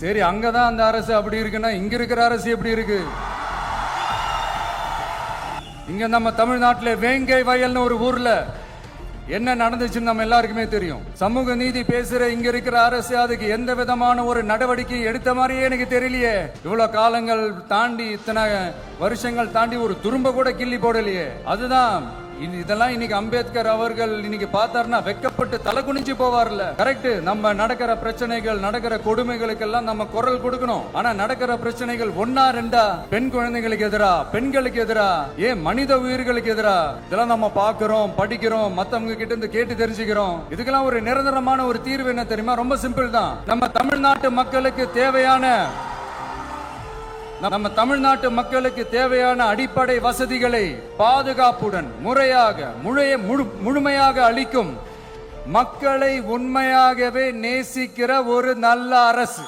சரி, அங்கதான் அந்த அரசு அப்படி இருக்குன்னா இங்க இருக்கிற அரசு எப்படி இருக்கு? இங்க நம்ம தமிழ்நாட்டுல வேங்கை வயல்னு ஒரு ஊர்ல என்ன நடந்துச்சுன்னு நம்ம எல்லாருக்குமே தெரியும். சமூக நீதி பேசுற இங்க இருக்கிற அரசு அதுக்கு எந்த விதமான ஒரு நடவடிக்கை எடுத்த மாதிரியே எனக்கு தெரியலையே. இவ்வளவு காலங்கள் தாண்டி, இத்தனை வருஷங்கள் தாண்டி ஒரு துரும்ப கூட கிள்ளி போடலையே. அதுதான் இதெல்லாம் இன்னைக்கு அம்பேத்கர் அவர்கள் இன்னைக்கு பார்த்தாருன்னா வெக்கப்பட்டு தலை குனிஞ்சு போவார்ல. கரெக்ட். நம்ம நடக்கிற பிரச்சனைகள், நடக்கிற கொடுமைகளுக்கு எல்லாம் நம்ம குரல் கொடுக்கணும். ஆனா நடக்கிற பிரச்சனைகள் ஒன்னா ரெண்டா, பெண் குழந்தைகளுக்கு எதிரா, பெண்களுக்கு எதிரா, ஏன் மனித உயிர்களுக்கு எதிரா, இதெல்லாம் நம்ம பாக்குறோம், படிக்கிறோம், மத்தவங்க கிட்ட இருந்து கேட்டு தெரிஞ்சுக்கிறோம். இதுக்கெல்லாம் ஒரு நிரந்தரமான ஒரு தீர்வு என்ன தெரியுமா? ரொம்ப சிம்பிள் தான். நம்ம தமிழ்நாட்டு மக்களுக்கு தேவையான அடிப்படை வசதிகளை பாதுகாப்புடன் முறையாக முழுமையாக அளிக்கும் மக்களை உண்மையாகவே நேசிக்கிற ஒரு நல்ல அரசு.